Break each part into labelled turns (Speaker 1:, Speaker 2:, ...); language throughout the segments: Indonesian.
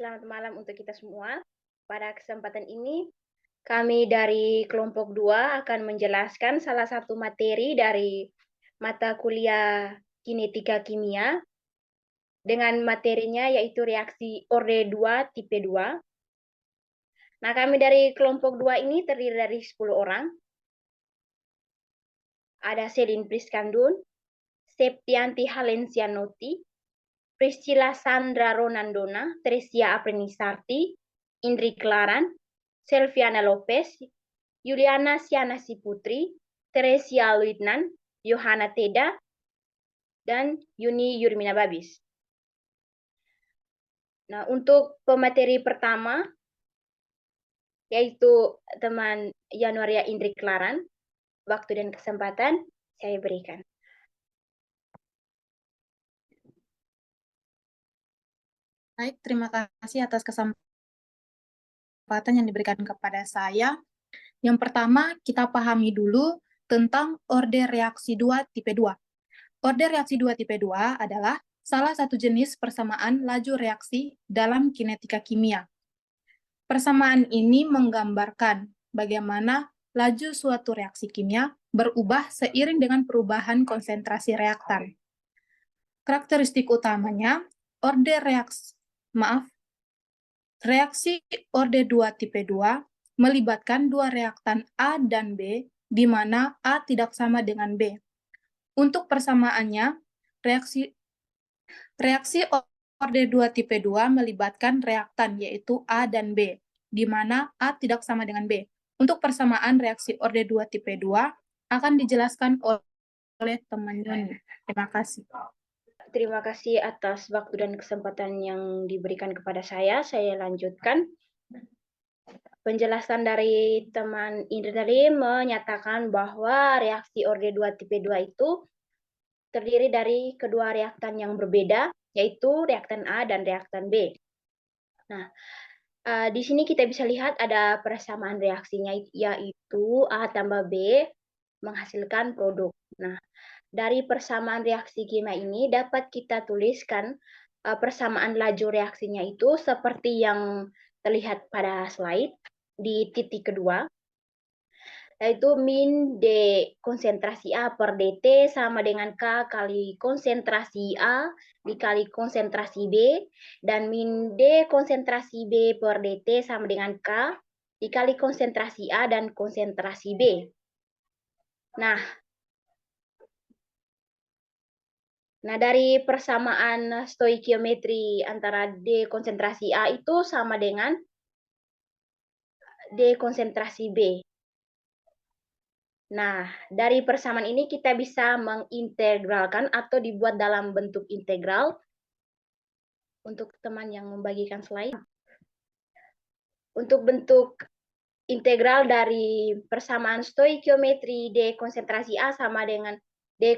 Speaker 1: Selamat malam untuk kita semua. Pada kesempatan ini, kami dari kelompok 2 akan menjelaskan salah satu materi dari mata kuliah kinetika kimia dengan materinya yaitu reaksi orde 2 tipe 2. Nah, kami dari kelompok 2 ini terdiri dari 10 orang. Ada Selin Priskandun, Septianti Halensianoti, Priscilla Sandra Ronandona, Tresia Aprenisarti, Indri Klaran, Selviana Lopez, Yuliana Sianasi Putri, Teresia Luitnan, Yohana Teda, dan Yuni Yurmina Babis. Nah, untuk pemateri pertama, yaitu teman Januaria Indri Klaran, waktu dan kesempatan saya berikan.
Speaker 2: Baik, terima kasih atas kesempatan yang diberikan kepada saya. Yang pertama, kita pahami dulu tentang orde reaksi 2 tipe 2. Orde reaksi 2 tipe 2 adalah salah satu jenis persamaan laju reaksi dalam kinetika kimia. Persamaan ini menggambarkan bagaimana laju suatu reaksi kimia berubah seiring dengan perubahan konsentrasi reaktan. Karakteristik utamanya, reaksi orde 2 tipe 2 melibatkan dua reaktan A dan B, di mana A tidak sama dengan B. Untuk persamaannya, reaksi orde 2 tipe 2 melibatkan reaktan yaitu A dan B, di mana A tidak sama dengan B. Untuk persamaan reaksi orde 2 tipe 2 akan dijelaskan oleh teman Yoni. Terima kasih.
Speaker 1: Terima kasih atas waktu dan kesempatan yang diberikan kepada saya. Saya lanjutkan. Penjelasan dari teman Indri tadi menyatakan bahwa reaksi orde 2 tipe 2 itu terdiri dari kedua reaktan yang berbeda, yaitu reaktan A dan reaktan B. Nah, di sini kita bisa lihat ada persamaan reaksinya, yaitu A tambah B menghasilkan produk. Nah, dari persamaan reaksi kimia ini dapat kita tuliskan persamaan laju reaksinya itu seperti yang terlihat pada slide di titik kedua, yaitu min D konsentrasi A per dt sama dengan K kali konsentrasi A dikali konsentrasi B, dan min D konsentrasi B per dt sama dengan K dikali konsentrasi A dan konsentrasi B. Nah, dari persamaan stoikiometri antara D konsentrasi A itu sama dengan D konsentrasi B. Nah, dari persamaan ini kita bisa mengintegralkan atau dibuat dalam bentuk integral. Untuk teman yang membagikan slide. Untuk bentuk integral dari persamaan stoikiometri D konsentrasi A sama dengan D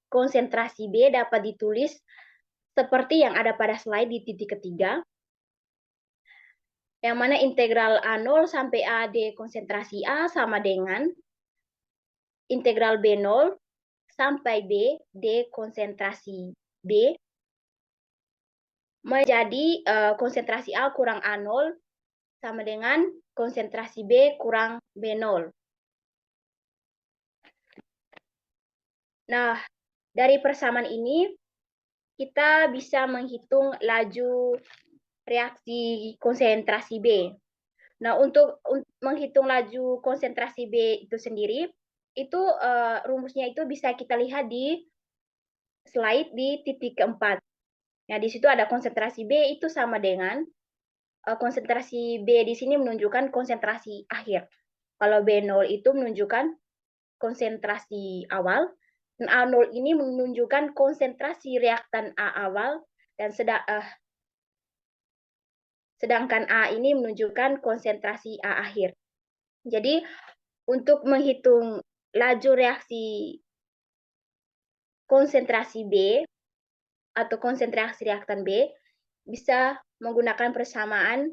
Speaker 1: konsentrasi B dapat ditulis seperti yang ada pada slide di titik ketiga, yang mana integral A0 sampai AD konsentrasi A sama dengan integral B0 sampai B D konsentrasi B menjadi konsentrasi A kurang A0 sama dengan konsentrasi B kurang B0. Nah, dari persamaan ini kita bisa menghitung laju reaksi konsentrasi B. Nah, untuk menghitung laju konsentrasi B itu sendiri, itu rumusnya itu bisa kita lihat di slide di titik keempat. Nah, di situ ada konsentrasi B itu sama dengan konsentrasi B di sini menunjukkan konsentrasi akhir. Kalau B0 itu menunjukkan konsentrasi awal, dan A0 ini menunjukkan konsentrasi reaktan A awal, dan sedangkan A ini menunjukkan konsentrasi A akhir. Jadi, untuk menghitung laju reaksi konsentrasi B atau konsentrasi reaktan B, bisa menggunakan persamaan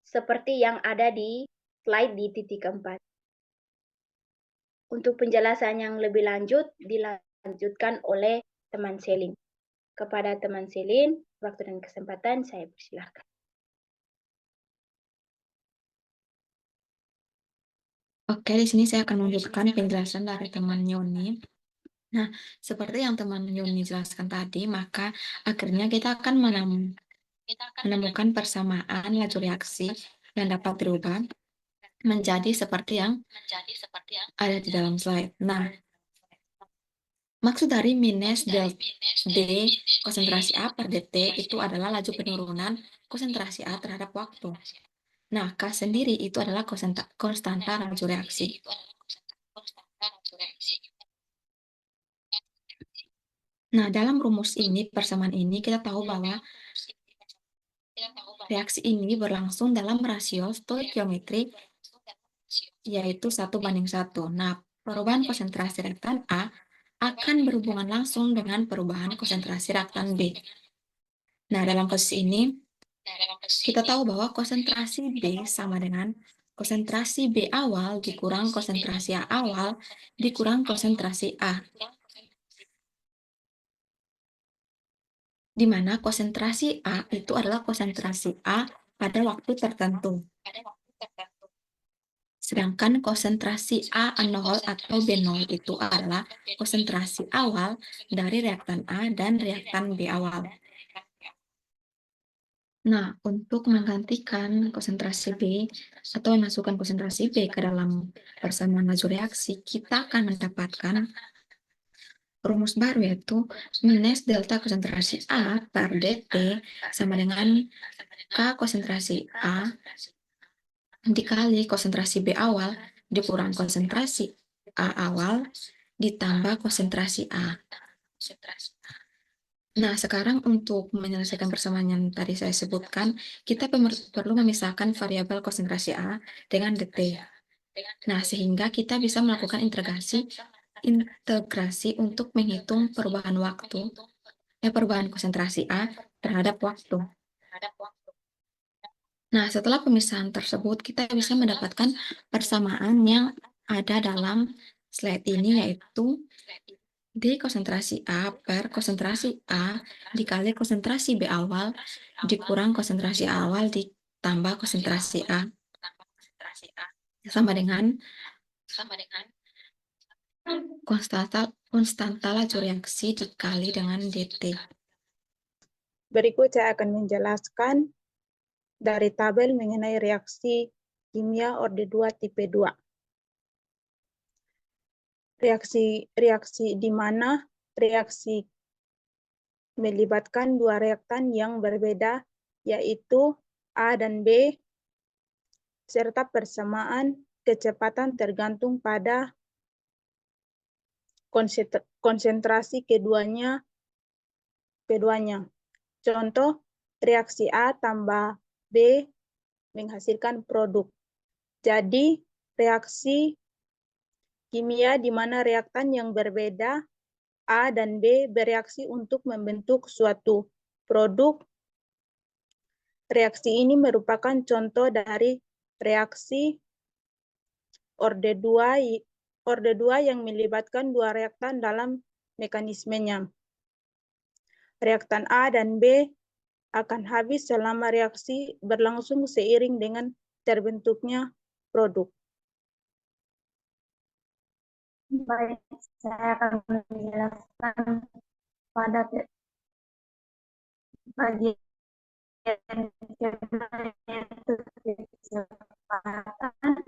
Speaker 1: seperti yang ada di slide di titik keempat. Untuk penjelasan yang lebih lanjut, dilanjutkan oleh teman Selin. Kepada teman Selin, waktu dan kesempatan saya persilahkan.
Speaker 3: Oke, di sini saya akan menunjukkan penjelasan dari teman Yoni. Nah, seperti yang teman Yoni jelaskan tadi, maka akhirnya kita akan menemukan persamaan laju reaksi yang dapat dirubah menjadi seperti yang ada di dalam slide. Nah, maksud dari minus del D konsentrasi A per dt itu adalah laju penurunan konsentrasi A terhadap waktu. Nah, K sendiri itu adalah konstanta laju reaksi. Nah, dalam rumus ini, persamaan ini, kita tahu bahwa reaksi ini berlangsung dalam rasio stoikiometri, yaitu 1:1. Nah, perubahan konsentrasi reaktan A akan berhubungan langsung dengan perubahan konsentrasi reaktan B. Nah, dalam kasus ini, kita tahu bahwa konsentrasi B sama dengan konsentrasi B awal dikurang konsentrasi A awal dikurang konsentrasi A, di mana konsentrasi A itu adalah konsentrasi A pada waktu tertentu. Sedangkan konsentrasi A0 atau B0 itu adalah konsentrasi awal dari reaktan A dan reaktan B awal. Nah, untuk menggantikan konsentrasi B atau memasukkan konsentrasi B ke dalam persamaan laju reaksi, kita akan mendapatkan rumus baru, yaitu minus delta konsentrasi A per dt sama dengan K konsentrasi A dikali konsentrasi B awal dikurang konsentrasi A awal ditambah konsentrasi A. Nah, sekarang untuk menyelesaikan persamaan yang tadi saya sebutkan, kita perlu memisahkan variabel konsentrasi A dengan dt. Nah, sehingga kita bisa melakukan integrasi untuk menghitung perubahan konsentrasi A terhadap waktu. Nah, setelah pemisahan tersebut, kita bisa mendapatkan persamaan yang ada dalam slide ini, yaitu D konsentrasi A per konsentrasi A dikali konsentrasi B awal dikurang konsentrasi A awal ditambah konsentrasi A sama dengan konstanta laju reaksi dikali dengan dt.
Speaker 4: Berikut saya akan menjelaskan dari tabel mengenai reaksi kimia orde 2 tipe 2. Reaksi di mana reaksi melibatkan dua reaktan yang berbeda, yaitu A dan B, serta persamaan kecepatan tergantung pada konsentrasi keduanya. Contoh, reaksi A tambah B menghasilkan produk. Jadi, reaksi kimia di mana reaktan yang berbeda A dan B bereaksi untuk membentuk suatu produk. Reaksi ini merupakan contoh dari reaksi orde 2 yang melibatkan dua reaktan dalam mekanismenya. Reaktan A dan B akan habis selama reaksi berlangsung seiring dengan terbentuknya produk.
Speaker 1: Baik, saya akan menjelaskan pada bagian kedua, yaitu kecepatan.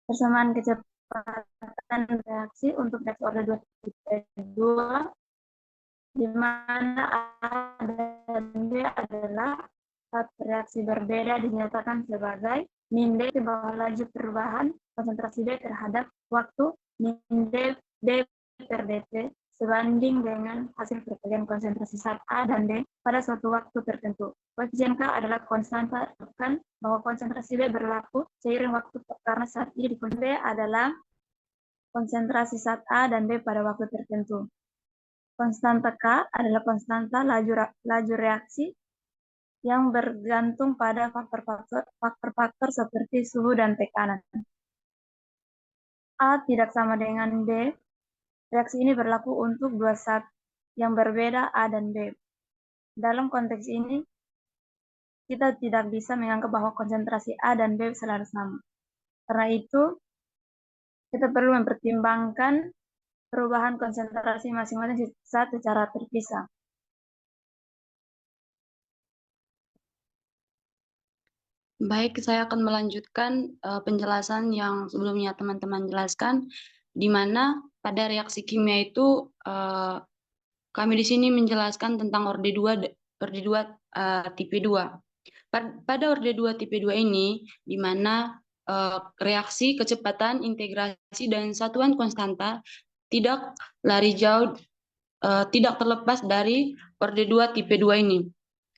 Speaker 1: Persamaan kecepatan reaksi untuk reaksi orde 2 tipe 2, di mana A dan B adalah saat reaksi berbeda dinyatakan sebagai min D di bawah laju perubahan konsentrasi B terhadap waktu min D per dt sebanding dengan hasil perkalian konsentrasi saat A dan B pada suatu waktu tertentu. Koefisien K adalah konstanta, kan bahwa konsentrasi B berlaku seiring waktu karena saat ini di B adalah konsentrasi saat A dan B pada waktu tertentu. Konstanta K adalah konstanta laju reaksi yang bergantung pada faktor-faktor seperti suhu dan tekanan. A tidak sama dengan B. Reaksi ini berlaku untuk dua zat yang berbeda A dan B. Dalam konteks ini,
Speaker 5: kita tidak bisa menganggap bahwa konsentrasi A dan B selalu sama. Karena itu, kita perlu mempertimbangkan perubahan konsentrasi masing-masing secara terpisah.
Speaker 6: Baik, saya akan melanjutkan penjelasan yang sebelumnya teman-teman jelaskan, di mana pada reaksi kimia itu kami di sini menjelaskan tentang orde 2 tipe 2. Pada orde 2 tipe 2 ini, di mana reaksi, kecepatan, integrasi, dan satuan konstanta tidak lari jauh, tidak terlepas dari orde 2 tipe 2 ini.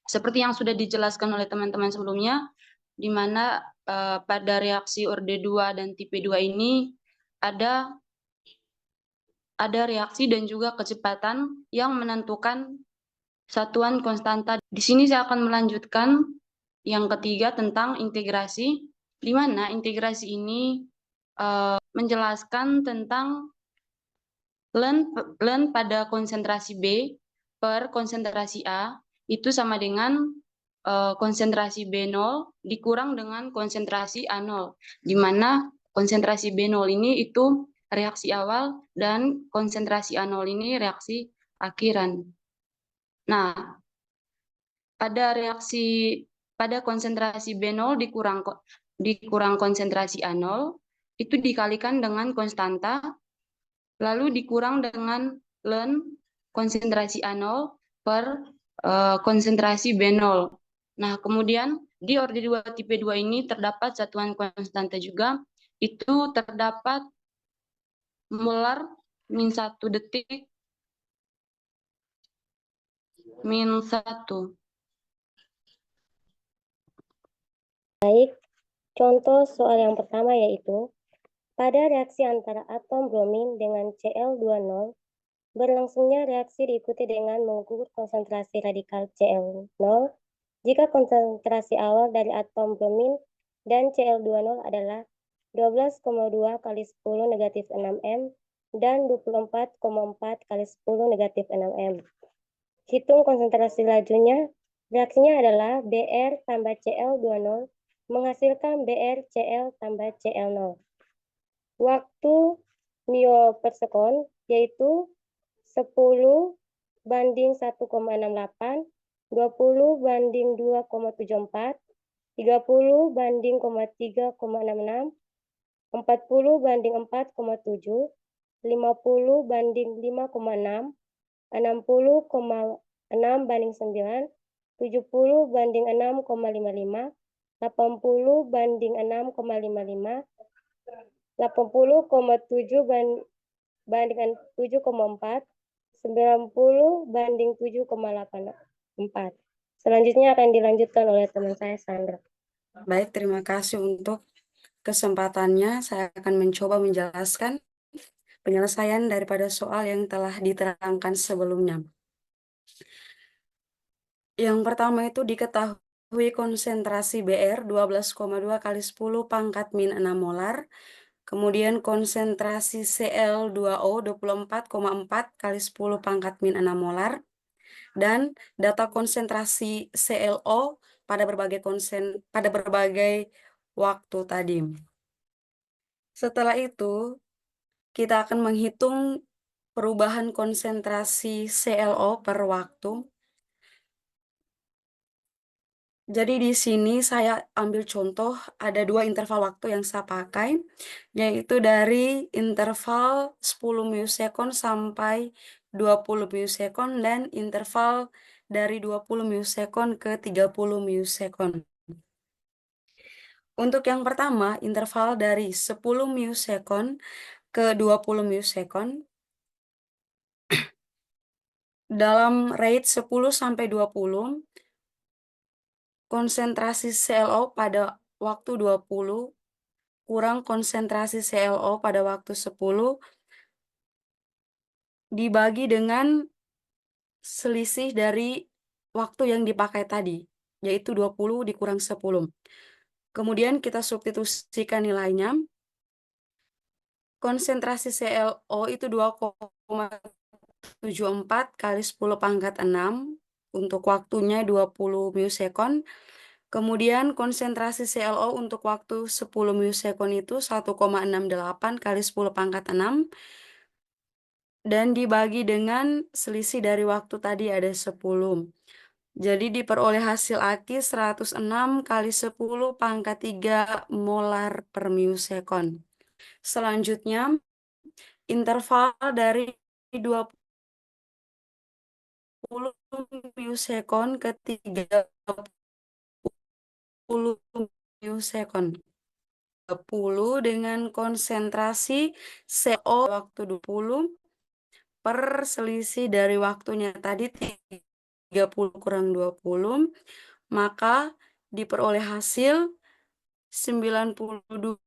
Speaker 6: Seperti yang sudah dijelaskan oleh teman-teman sebelumnya, di mana pada reaksi orde 2 dan tipe 2 ini ada reaksi dan juga kecepatan yang menentukan satuan konstanta. Di sini saya akan melanjutkan yang ketiga tentang integrasi, di mana integrasi ini menjelaskan tentang ln pada konsentrasi B per konsentrasi A itu sama dengan konsentrasi B0 dikurang dengan konsentrasi A0, di mana konsentrasi B0 ini itu reaksi awal dan konsentrasi A0 ini reaksi akhiran. Nah, pada konsentrasi B0 dikurang konsentrasi A0 itu dikalikan dengan konstanta, lalu dikurang dengan ln konsentrasi A0 per konsentrasi B0. Nah, kemudian di orde 2 tipe 2 ini terdapat satuan konstanta juga, itu terdapat molar -1 detik -1.
Speaker 7: Baik, contoh soal yang pertama yaitu, pada reaksi antara atom bromin dengan Cl2O, berlangsungnya reaksi diikuti dengan mengukur konsentrasi radikal Cl0 jika konsentrasi awal dari atom bromin dan Cl2O adalah 12,2 kali 10 negatif 6M dan 24,4 kali 10 negatif 6M. Hitung konsentrasi lajunya, reaksinya adalah Br tambah Cl2O menghasilkan BrCl tambah Cl0. Waktu mol per sekon yaitu 10 banding 1,68, 20 banding 2,74, 30 banding 3,66, 40 banding 4,7, 50 banding 5,6, 60,6 banding 9, 70 banding 6,55, 80 banding 6,55, 80,7 banding 7,4, 90 banding 7,84. Selanjutnya akan dilanjutkan oleh teman saya, Sandra.
Speaker 8: Baik, terima kasih untuk kesempatannya. Saya akan mencoba menjelaskan penyelesaian daripada soal yang telah diterangkan sebelumnya. Yang pertama itu diketahui konsentrasi Br 12,2 kali 10 pangkat min 6 molar. Kemudian konsentrasi Cl2O 24,4 kali 10 pangkat min 6 molar. Dan data konsentrasi ClO pada berbagai waktu tadi. Setelah itu, kita akan menghitung perubahan konsentrasi ClO per waktu. Jadi di sini saya ambil contoh, ada dua interval waktu yang saya pakai, yaitu dari interval 10 milisekon sampai 20 milisekon dan interval dari 20 milisekon ke 30 milisekon. Untuk yang pertama, interval dari 10 milisekon ke 20 milisekon dalam rate 10 sampai 20, konsentrasi ClO pada waktu 20 kurang konsentrasi ClO pada waktu 10 dibagi dengan selisih dari waktu yang dipakai tadi, yaitu 20 dikurang 10. Kemudian kita substitusikan nilainya. Konsentrasi ClO itu 2,74 kali 10 pangkat 6 untuk waktunya 20 milisekon. Kemudian konsentrasi ClO untuk waktu 10 milisekund itu 1,68 kali 10 pangkat 6 dan dibagi dengan selisih dari waktu tadi ada 10. Jadi diperoleh hasil AKI 106 kali 10 pangkat 3 molar per milisekund. Selanjutnya, interval dari 20 milisekund ke 30 milisekund. 30 dengan konsentrasi CO waktu 20 per selisih dari waktunya tadi 30 kurang 20, maka diperoleh hasil 92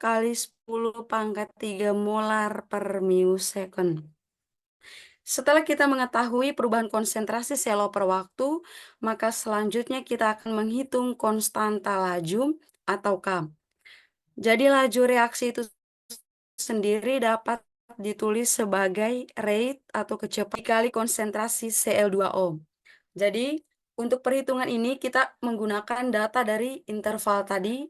Speaker 8: kali 10 pangkat 3 molar per milisekund. Setelah kita mengetahui perubahan konsentrasi ClO per waktu, maka selanjutnya kita akan menghitung konstanta laju atau K. Jadi laju reaksi itu sendiri dapat ditulis sebagai rate atau kecepatan dikali konsentrasi Cl2O. Jadi untuk perhitungan ini kita menggunakan data dari interval tadi.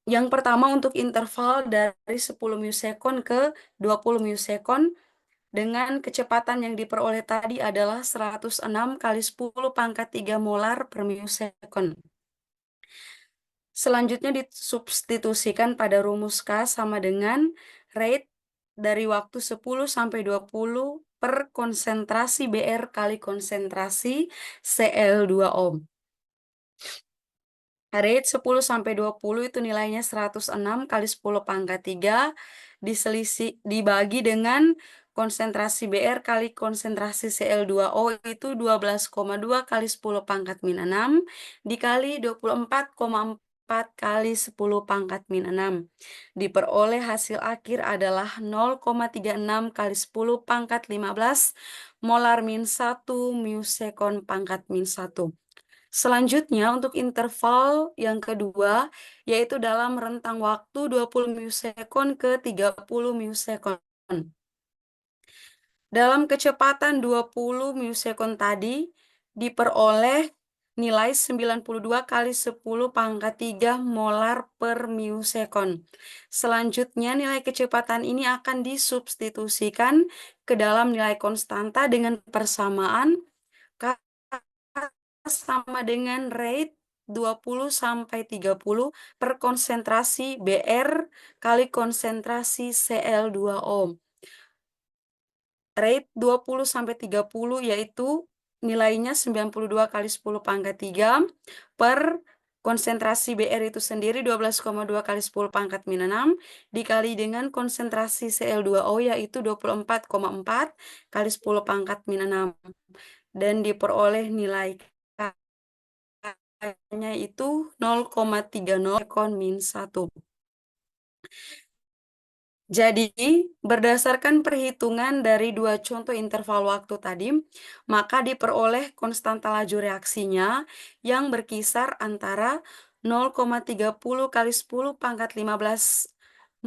Speaker 8: Yang pertama untuk interval dari 10 milisekund ke 20 milisekund dengan kecepatan yang diperoleh tadi adalah 106 kali 10 pangkat 3 molar per milisekund. Selanjutnya disubstitusikan pada rumus K sama dengan rate dari waktu 10 sampai 20 per konsentrasi Br kali konsentrasi Cl2O. Rate 10 sampai 20 itu nilainya 106 kali 10 pangkat 3 dibagi dengan konsentrasi Br kali konsentrasi Cl2O itu 12,2 kali 10 pangkat min 6 dikali 24,4 kali 10 pangkat min 6. Diperoleh hasil akhir adalah 0,36 kali 10 pangkat 15 molar min 1 milisekund pangkat min 1. Selanjutnya untuk interval yang kedua yaitu dalam rentang waktu 20 milisekund ke 30 milisekund. Dalam kecepatan 20 milisekund tadi diperoleh nilai 92 kali 10 pangkat 3 molar per milisekund. Selanjutnya nilai kecepatan ini akan disubstitusikan ke dalam nilai konstanta dengan persamaan K sama dengan rate 20 sampai 30 per konsentrasi Br kali konsentrasi Cl2O. Rate 20 sampai 30 yaitu nilainya 92 kali 10 pangkat 3 per konsentrasi Br itu sendiri 12,2 kali 10 pangkat min 6 dikali dengan konsentrasi Cl2O yaitu 24,4 kali 10 pangkat min 6 dan diperoleh nilai K-nya itu 0,30 min 1. Jadi, berdasarkan perhitungan dari dua contoh interval waktu tadi, maka diperoleh konstanta laju reaksinya yang berkisar antara 0,30 kali 10 pangkat 15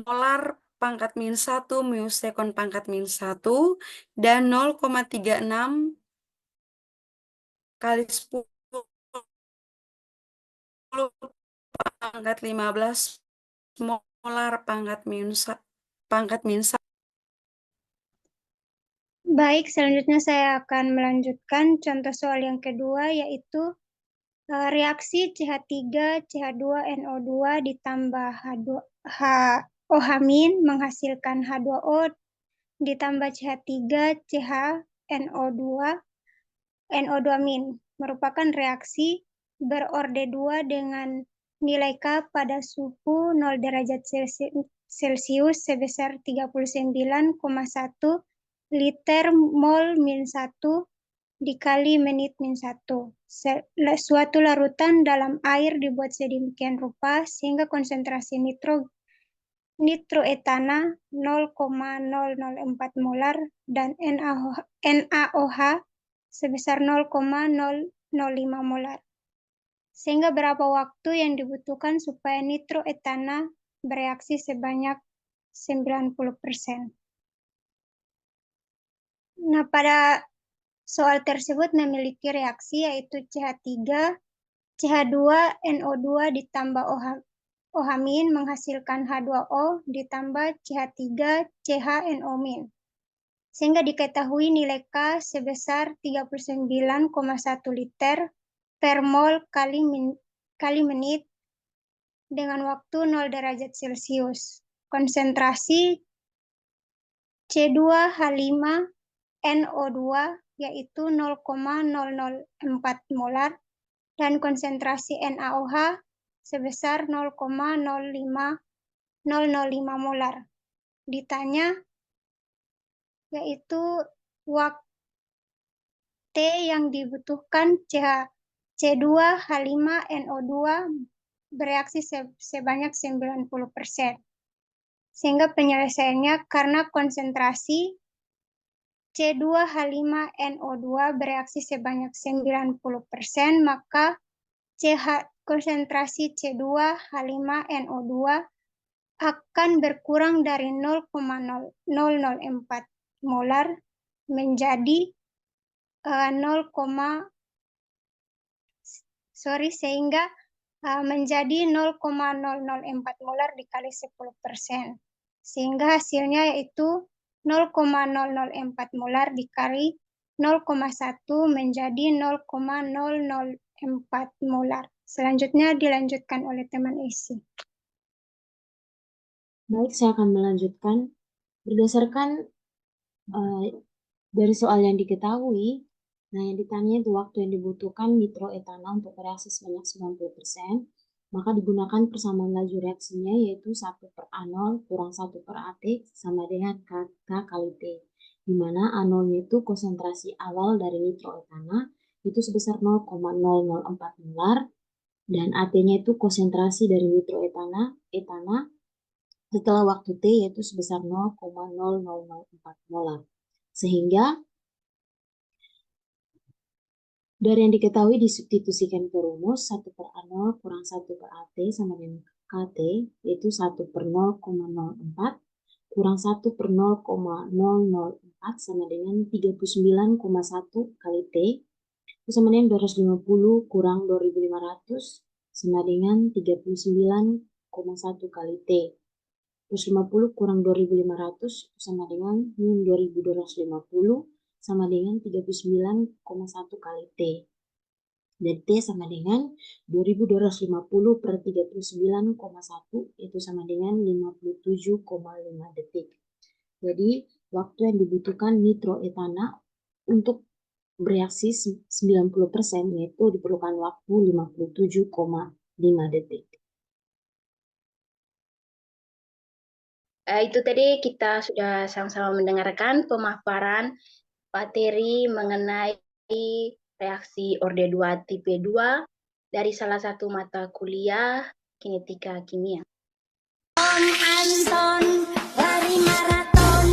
Speaker 8: molar pangkat min 1 milisekund pangkat min 1 dan 0,36 kali 10 pangkat 15 molar pangkat min 1.
Speaker 9: Baik, selanjutnya saya akan melanjutkan contoh soal yang kedua, yaitu reaksi CH3, CH2NO2 ditambah OH- menghasilkan H2O ditambah CH3, CHNO2, NO2- merupakan reaksi berorde 2 dengan nilai K pada suhu 0 derajat Celcius sebesar 39,1 liter mol min 1 dikali menit min 1. Suatu larutan dalam air dibuat sedemikian rupa sehingga konsentrasi nitroetana 0,004 molar dan NaOH sebesar 0,005 molar. Sehingga berapa waktu yang dibutuhkan supaya nitroetana bereaksi sebanyak 90%. Nah, pada Soal tersebut memiliki reaksi yaitu CH3, CH2, NO2 ditambah OH- menghasilkan H2O ditambah CH3, CHNO-. Sehingga diketahui nilai K sebesar 39,1 liter per mol kali menit dengan waktu 0 derajat Celcius. Konsentrasi C2H5NO2 yaitu 0,004 molar dan konsentrasi NaOH sebesar 0,005 molar. Ditanya yaitu waktu T yang dibutuhkan C2H5NO2 bereaksi sebanyak 90%. Sehingga penyelesaiannya karena konsentrasi C2H5NO2 bereaksi sebanyak 90%, maka konsentrasi C2H5NO2 akan berkurang dari 0,004 molar menjadi menjadi 0,004 molar dikali 10%. Sehingga hasilnya yaitu 0,004 molar dikali 0,1 menjadi 0,004 molar. Selanjutnya dilanjutkan oleh teman isi.
Speaker 10: Baik, saya akan melanjutkan. Berdasarkan dari soal yang diketahui, yang ditanya itu waktu yang dibutuhkan nitroetana untuk reaksi sebanyak 90%, maka digunakan persamaan laju reaksinya yaitu 1 per A0 kurang 1 per AT sama dengan K kali T, di mana A0-nya itu konsentrasi awal dari nitroetana itu sebesar 0,004 molar, dan AT-nya itu konsentrasi dari nitroetana setelah waktu T yaitu sebesar 0,0004 molar. Sehingga dari yang diketahui disubstitusikan ke rumus 1 per A0 kurang 1 per AT sama dengan KT, yaitu 1 per 0,04 kurang 1 per 0,004 sama dengan 39,1 kali T, itu sama dengan 250 kurang 2500 sama dengan 39,1 kali T. 250 kurang 2500 itu sama dengan 2250 sama dengan 39,1 kali T. Dan T sama dengan 2250 per 39,1 itu sama dengan 57,5 detik. Jadi waktu yang dibutuhkan nitroetana untuk bereaksi 90% yaitu diperlukan waktu 57,5 detik.
Speaker 1: Itu tadi kita sudah sama-sama mendengarkan pemaparan materi mengenai reaksi orde 2 tipe 2 dari salah satu mata kuliah kinetika kimia.
Speaker 11: Anton lari maraton.